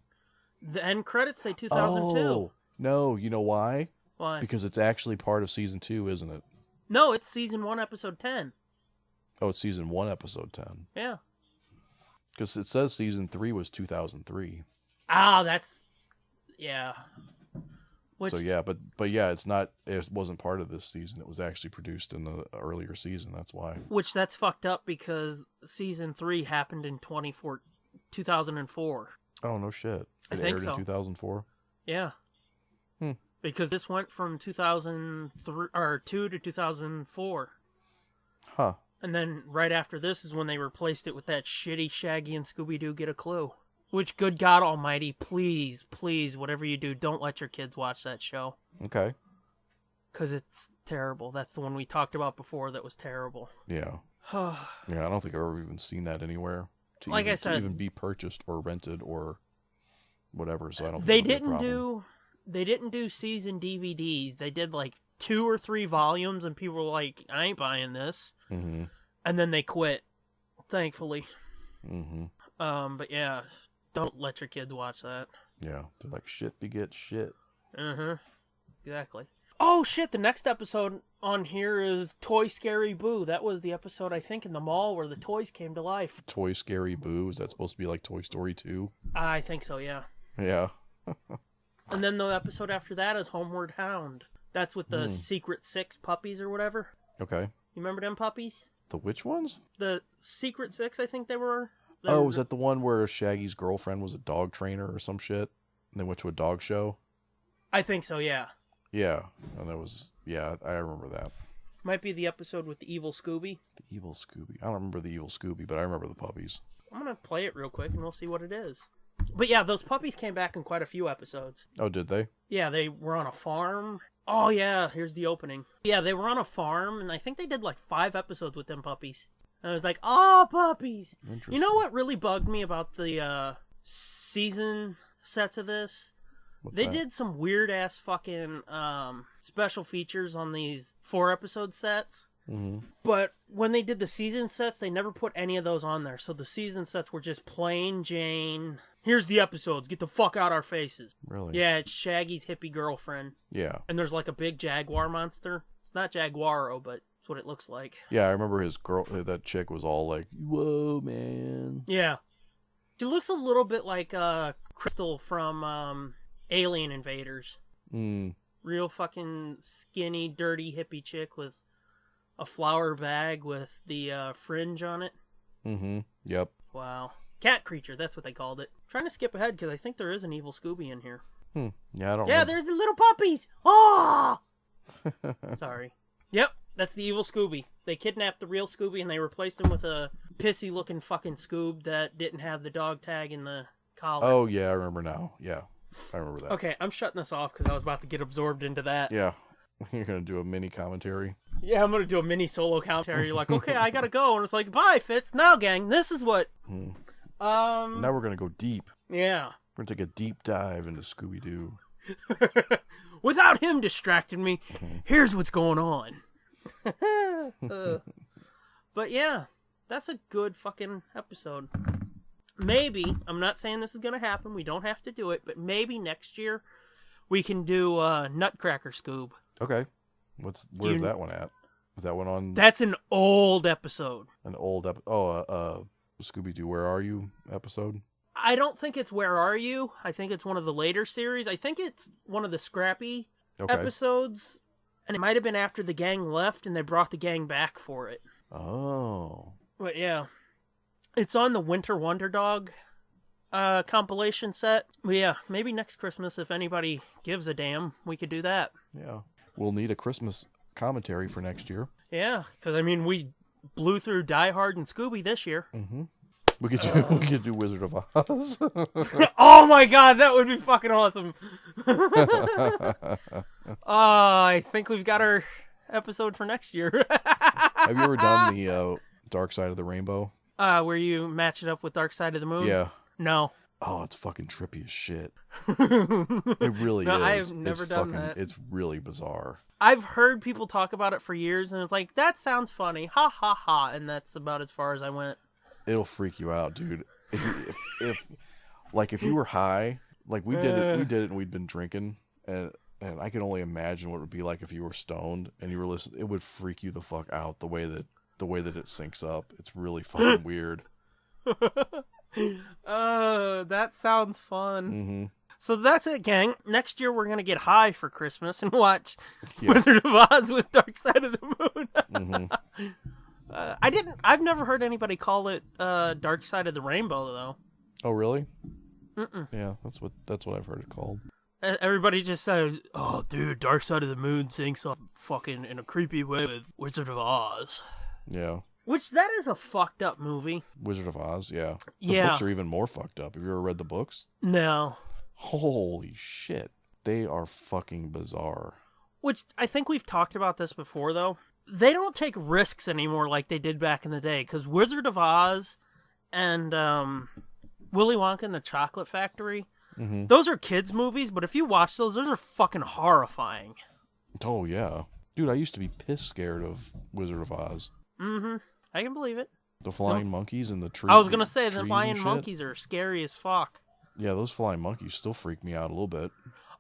The end credits say 2002. Oh, no, you know why? Why? Because it's actually part of season 2, isn't it? No, it's season 1, episode 10. Oh, it's season 1, episode 10. Yeah. Because it says season 3 was 2003. Ah, that's... Yeah. So yeah, but yeah, it's not. It wasn't part of this season. It was actually produced in the earlier season. That's why. Which that's fucked up because season 3 happened in 2004. Oh no shit! I It think aired so. in 2004. Yeah. Because this went from 2003 or 2 to 2004. Huh. And then right after this is when they replaced it with that shitty Shaggy and Scooby-Doo Get a Clue. Which, good God almighty, please, please, whatever you do, don't let your kids watch that show. Okay. Because it's terrible. That's the one we talked about before that was terrible. Yeah. Yeah, I don't think I've ever even seen that anywhere. Like I said, to even be purchased or rented or whatever. So I don't. They think it'll be a problem. They didn't do season DVDs. They did like 2 or 3 volumes, and people were like, "I ain't buying this." Mm-hmm. And then they quit. Thankfully. Mm-hmm. But yeah, don't let your kids watch that. Yeah, they're like shit begets shit. Exactly. Oh shit! The next episode on here is Toy Scary Boo. That was the episode I think in the mall where the toys came to life. Toy Scary Boo. Is that supposed to be like Toy Story 2? I think so. Yeah. Yeah. And then the episode after that is Homeward Hound. That's with the Secret 6 puppies or whatever. Okay. You remember them puppies? The which ones? The Secret 6, I think they were. Was that the one where Shaggy's girlfriend was a dog trainer or some shit? And they went to a dog show? I think so, yeah. Yeah. And that was, I remember that. Might be the episode with the evil Scooby. The evil Scooby. I don't remember the evil Scooby, but I remember the puppies. I'm going to play it real quick and we'll see what it is. But yeah, those puppies came back in quite a few episodes. Oh, did they? Yeah, they were on a farm. Oh yeah, here's the opening. Yeah, they were on a farm, and I think they did like 5 episodes with them puppies. And I was like, oh, puppies! You know what really bugged me about the season sets of this? What's They that? did some weird-ass fucking special features on these 4-episode sets. Mm-hmm. But when they did the season sets, they never put any of those on there. So the season sets were just plain Jane. Here's the episodes. Get the fuck out our faces. Really? Yeah, it's Shaggy's hippie girlfriend. Yeah. And there's like a big jaguar monster. It's not Jaguaro, but it's what it looks like. Yeah, I remember his girl, that chick was all like, whoa, man. Yeah. She looks a little bit like Crystal from Alien Invaders. Real fucking skinny, dirty hippie chick with a flower bag with the fringe on it. Mm-hmm. Yep. Wow. Cat creature, that's what they called it. I'm trying to skip ahead because I think there is an evil Scooby in here. Yeah, I don't Yeah, remember. there's the little puppies! Oh! Sorry. Yep, that's the evil Scooby. They kidnapped the real Scooby and they replaced him with a pissy-looking fucking Scoob that didn't have the dog tag in the collar. Oh, yeah, I remember now. Yeah, I remember that. Okay, I'm shutting this off because I was about to get absorbed into that. Yeah. You're going to do a mini commentary? Yeah, I'm going to do a mini solo commentary. You're like, okay, I gotta go. And it's like, bye, Fitz. Now, gang, this is what... Now we're going to go deep. Yeah. We're going to take a deep dive into Scooby-Doo. Without him distracting me, here's what's going on. But yeah, that's a good fucking episode. Maybe, I'm not saying this is going to happen, we don't have to do it, but maybe next year we can do Nutcracker Scoob. Okay. Where's that one at? Is that one on... That's an old episode. An old Scooby-Doo, Where Are You episode? I don't think it's Where Are You? I think it's one of the later series. I think it's one of the Scrappy episodes. And it might have been after the gang left and they brought the gang back for it. Oh. But yeah. It's on the Winter Wonder Dog compilation set. But yeah, maybe next Christmas, if anybody gives a damn, we could do that. Yeah. We'll need a Christmas commentary for next year. Yeah, because I mean, we blew through Die Hard and Scooby this year. Mm-hmm. We could do Wizard of Oz. Oh my god, that would be fucking awesome. I think we've got our episode for next year. Have you ever done the Dark Side of the Rainbow? Where you match it up with Dark Side of the Moon? Yeah. No. Oh, it's fucking trippy as shit. It really is. I have never done that. It's really bizarre. I've heard people talk about it for years, and it's like, that sounds funny. Ha ha ha. And that's about as far as I went. It'll freak you out, dude. If you were high, like we did it and we'd been drinking, and I can only imagine what it would be like if you were stoned and you were listening. It would freak you the fuck out the way that it syncs up. It's really fucking weird. That sounds fun. Mm-hmm. So that's it, gang. Next year we're gonna get high for Christmas and watch Wizard of Oz with Dark Side of the Moon. Mm-hmm. I've never heard anybody call it Dark Side of the Rainbow though. Oh really? Mm-mm. Yeah, that's what I've heard it called. Everybody just says, "Oh, dude, Dark Side of the Moon syncs up fucking in a creepy way with Wizard of Oz." Yeah. Which, that is a fucked up movie. Wizard of Oz, yeah. The books are even more fucked up. Have you ever read the books? No. Holy shit. They are fucking bizarre. Which, I think we've talked about this before, though. They don't take risks anymore like they did back in the day. Because Wizard of Oz and Willy Wonka and the Chocolate Factory, those are kids' movies, but if you watch those are fucking horrifying. Oh, yeah. Dude, I used to be pissed scared of Wizard of Oz. Mm-hmm. I can believe it. The flying monkeys and the trees. I was going to say, the flying monkeys are scary as fuck. Yeah, those flying monkeys still freak me out a little bit.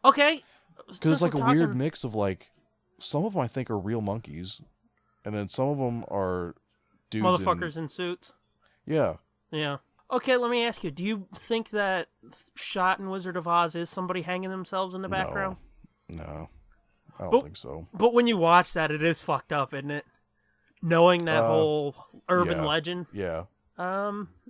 Okay. Because it's like a weird mix of like, some of them I think are real monkeys, and then some of them are dudes motherfuckers in suits. Yeah. Yeah. Okay, let me ask you, do you think that shot in Wizard of Oz is somebody hanging themselves in the background? No. I don't think so. But when you watch that, it is fucked up, isn't it? Knowing that whole urban legend. Yeah.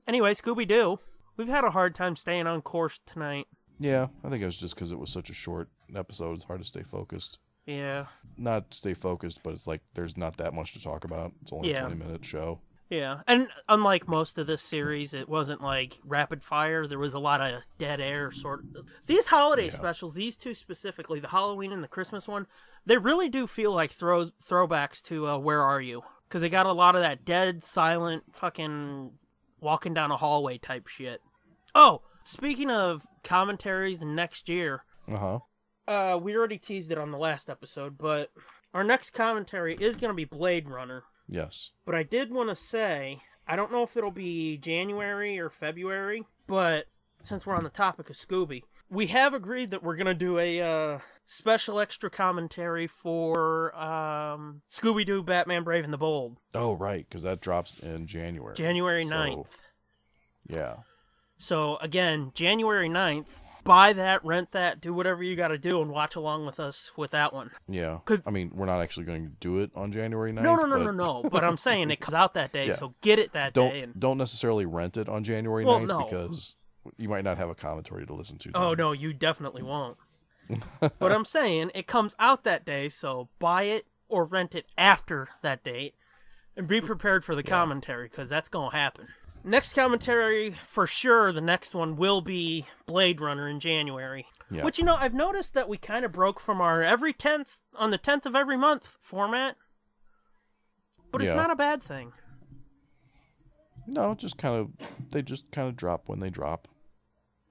Anyway, Scooby-Doo. We've had a hard time staying on course tonight. Yeah, I think it was just because it was such a short episode. It's hard to stay focused. Yeah. Not stay focused, but it's like there's not that much to talk about. It's only a 20-minute show. Yeah, and unlike most of this series, it wasn't like rapid fire. There was a lot of dead air, sort of. These holiday specials, these two specifically, the Halloween and the Christmas one, they really do feel like throwbacks to Where Are You? Because they got a lot of that dead, silent, fucking walking down a hallway type shit. Oh, speaking of commentaries and next year, we already teased it on the last episode, but our next commentary is going to be Blade Runner. Yes. But I did want to say, I don't know if it'll be January or February, but since we're on the topic of Scooby, we have agreed that we're going to do a special extra commentary for Scooby-Doo, Batman Brave and the Bold. Oh, right, because that drops in January. January 9th. Yeah. So, again, January 9th, buy that, rent that, do whatever you got to do, and watch along with us with that one. Yeah. I mean, we're not actually going to do it on January 9th. No. But I'm saying it comes out that day, so get it that day. Don't necessarily rent it on January 9th because you might not have a commentary to listen to. Oh, no, you definitely won't. But I'm saying it comes out that day, so buy it or rent it after that date, and be prepared for the commentary, because that's going to happen. Next commentary, for sure, the next one will be Blade Runner in January. Yeah. Which, I've noticed that we kind of broke from our on the 10th of every month format. But it's not a bad thing. No, they just kind of drop when they drop.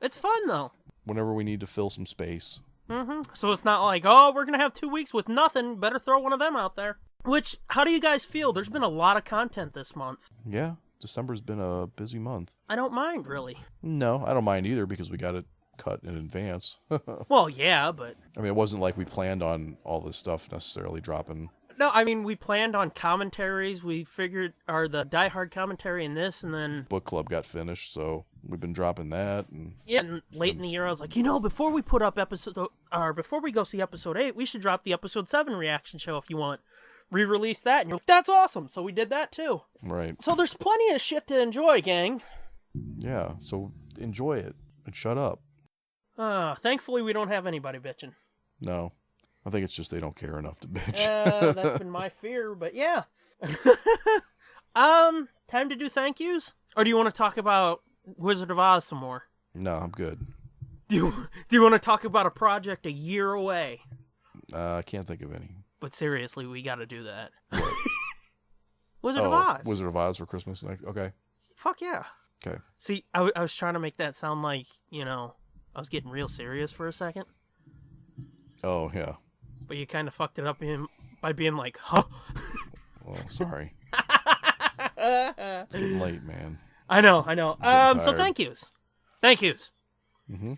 It's fun, though. Whenever we need to fill some space. Mm-hmm. So it's not like, we're going to have 2 weeks with nothing. Better throw one of them out there. Which, how do you guys feel? There's been a lot of content this month. Yeah. December's been a busy month. I don't mind, really. No, I don't mind either because we got it cut in advance. Well, yeah, but... I mean, it wasn't like we planned on all this stuff necessarily dropping. No, I mean, we planned on commentaries. We figured, the Die Hard commentary and this, and then... Book Club got finished, so we've been dropping that. And late in the year, I was like, before we put up before we go see episode 8, we should drop the episode 7 reaction show if you want. Re-release that, and you're like, that's awesome. So we did that too. Right. So there's plenty of shit to enjoy, gang. Yeah, so enjoy it and shut up. Thankfully we don't have anybody bitching. No, I think it's just they don't care enough to bitch. That's been my fear, but yeah. Time to do thank yous. Or do you want to talk about Wizard of Oz some more? No, I'm good. Do you want to talk about a project a year away? I can't think of any. But seriously, we got to do that. Wizard of Oz. Wizard of Oz for Christmas. Okay. Fuck yeah. Okay. See, I was trying to make that sound like, I was getting real serious for a second. Oh, yeah. But you kind of fucked it up by being like, huh? Well, sorry. It's getting late, man. I know. So thank yous. Mm-hmm.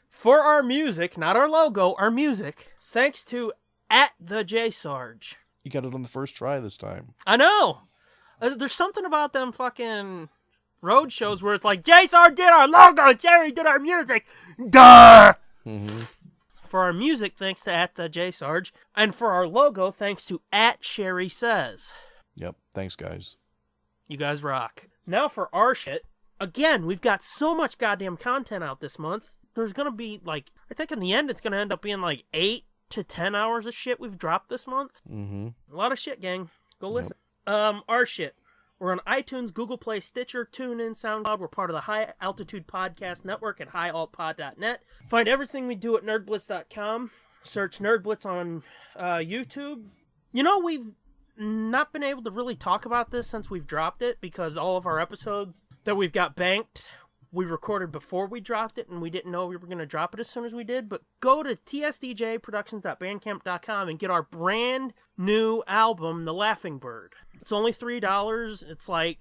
For our music, not our logo, our music, thanks to @theJSarge. You got it on the first try this time. I know. There's something about them fucking road shows where it's like, JSarge did our logo, Jerry did our music. Duh! Mm-hmm. For our music, thanks to @theJSarge. And for our logo, thanks to @SherrySays. Yep. Thanks, guys. You guys rock. Now for our shit. Again, we've got so much goddamn content out this month. There's going to be, I think in the end it's going to end up being 8 to 10 hours of shit we've dropped this month. Mm-hmm. A lot of shit, gang. Go listen. Yep. Our shit. We're on iTunes, Google Play, Stitcher, TuneIn, SoundCloud. We're part of the High Altitude Podcast Network at highaltpod.net. Find everything we do at nerdblitz.com. Search Nerdblitz on YouTube. We've not been able to really talk about this since we've dropped it because all of our episodes that we've got banked, we recorded before we dropped it and we didn't know we were going to drop it as soon as we did. But go to tsdjproductions.bandcamp.com and get our brand new album, The Laughing Bird. It's only $3. It's I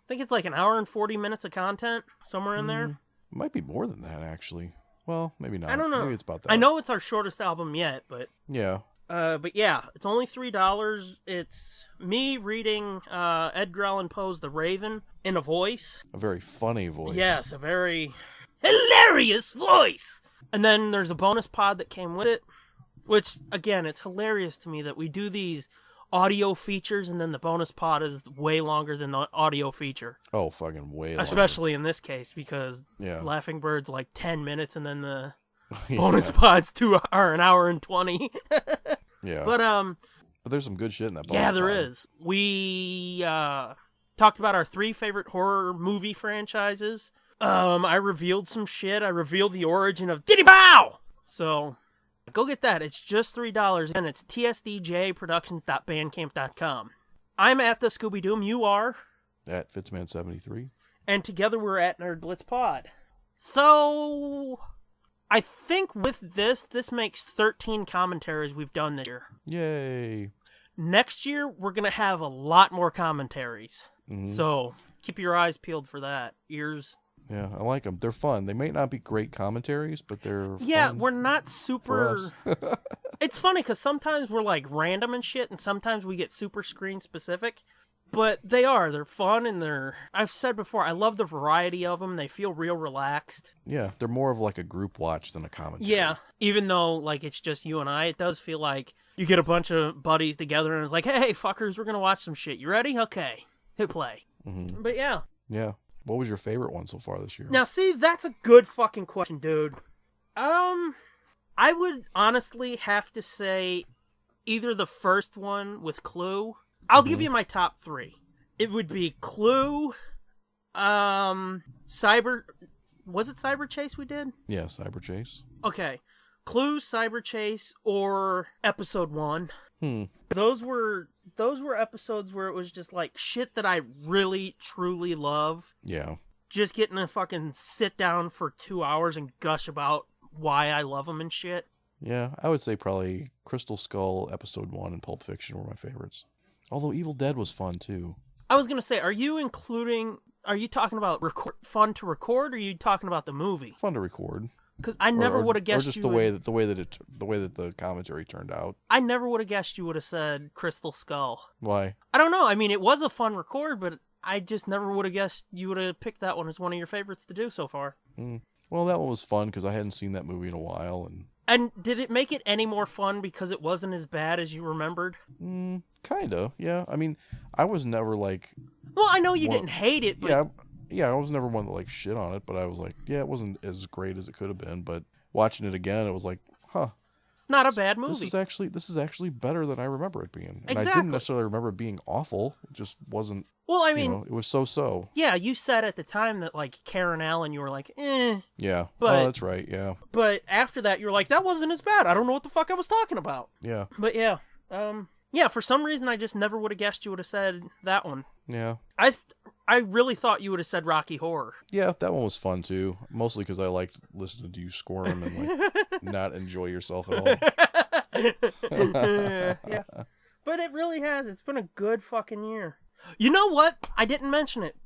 think it's an hour and 40 minutes of content, somewhere in there. It might be more than that, actually. Well, maybe not. I don't know. Maybe it's about that. I know it's our shortest album yet, but... Yeah. But yeah, it's only $3. It's me reading Edgar Allan Poe's The Raven in a voice. A very funny voice. Yes, a very hilarious voice. And then there's a bonus pod that came with it, which, again, it's hilarious to me that we do these audio features and then the bonus pod is way longer than the audio feature. Oh, fucking way longer. Especially in this case, because Laughing Bird's 10 minutes and then the Yeah. bonus pod's an hour and 20. Yeah. But there's some good shit in that bonus yeah, there pod. is. We talked about our 3 favorite horror movie franchises. I revealed some shit. I revealed the origin of Diddy Bow! So, go get that. It's just $3, and it's tsdjproductions.bandcamp.com. I'm at the Scooby-Doo. You are? At Fitzman73. And together we're at Nerd Blitz Pod. So, I think with this makes 13 commentaries we've done this year. Yay. Next year, we're going to have a lot more commentaries. Mm-hmm. So, keep your eyes peeled for that. Ears. Yeah, I like them. They're fun. They may not be great commentaries, but they're fun we're not super... It's funny, because sometimes we're, random and shit, and sometimes we get super screen specific. But they're fun, and I've said before, I love the variety of them. They feel real relaxed. Yeah, they're more of a group watch than a commentary. Yeah, even though, it's just you and I, it does feel like you get a bunch of buddies together, and it's like, hey, fuckers, we're going to watch some shit. You ready? Okay. Hit play. Mm-hmm. But yeah. Yeah. What was your favorite one so far this year? Now, see, that's a good fucking question, dude. I would honestly have to say either the first one with Clue. I'll give you my top 3. It would be Clue, Cyber... Was it Cyber Chase we did? Yeah, Cyber Chase. Okay. Clue, Cyber Chase, or Episode 1. Those were episodes where it was just shit that I really, truly love. Yeah. Just getting to fucking sit down for 2 hours and gush about why I love them and shit. Yeah, I would say probably Crystal Skull, Episode 1, and Pulp Fiction were my favorites. Although Evil Dead was fun, too. I was going to say, are you talking about fun to record, or are you talking about the movie? Fun to record. Because I never would have guessed or just the way that the commentary turned out. I never would have guessed you would have said Crystal Skull. Why? I don't know. I mean, it was a fun record, but I just never would have guessed you would have picked that one as one of your favorites to do so far. Well, that one was fun because I hadn't seen that movie in a while. And did it make it any more fun because it wasn't as bad as you remembered? Kinda, yeah. I mean, I was never Well, I know you didn't hate it, but... Yeah, I was never one that shit on it, but I was it wasn't as great as it could have been. But watching it again, it was huh. It's not a bad movie. This is actually better than I remember it being. And Exactly. I didn't necessarily remember it being awful. It just wasn't. Well, I mean, it was so. Yeah, you said at the time that like Karen Allen, you were like, eh. Yeah. But, that's right. Yeah. But after that, you were like, that wasn't as bad. I don't know what the fuck I was talking about. Yeah. But yeah, for some reason, I just never would have guessed you would have said that one. Yeah. I really thought you would have said Rocky Horror. Yeah, that one was fun too. Mostly because I liked listening to you squirm and like not enjoy yourself at all. Yeah. But it really has. It's been a good fucking year. You know what? I didn't mention it,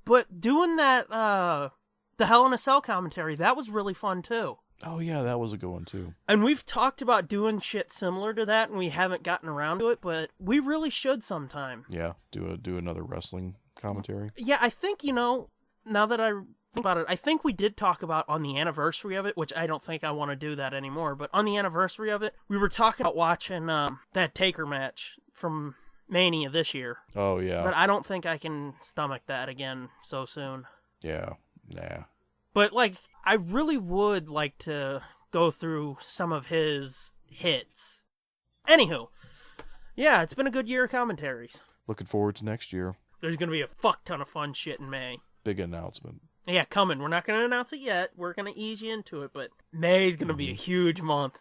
but doing that, the Hell in a Cell commentary, that was really fun too. Oh yeah, that was a good one too. And we've talked about doing shit similar to that, and we haven't gotten around to it, but we really should sometime. Yeah, do another wrestling commentary. Yeah, I think, now that I think about it, I think we did talk about on the anniversary of it, which I don't think I want to do that anymore, but on the anniversary of it, we were talking about watching that Taker match from Mania this year. Oh, yeah. But I don't think I can stomach that again so soon. Yeah, nah. But, I really would like to go through some of his hits. Anywho, yeah, it's been a good year of commentaries. Looking forward to next year. There's going to be a fuck ton of fun shit in May. Big announcement. Yeah, coming. We're not going to announce it yet. We're going to ease you into it, but May's going to be a huge month.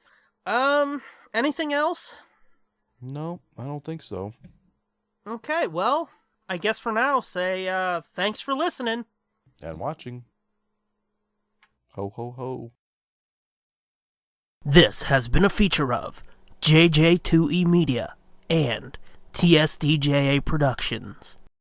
Anything else? No, I don't think so. Okay, well, I guess for now, say thanks for listening. And watching. Ho, ho, ho. This has been a feature of JJ2E Media and TSDJA Productions.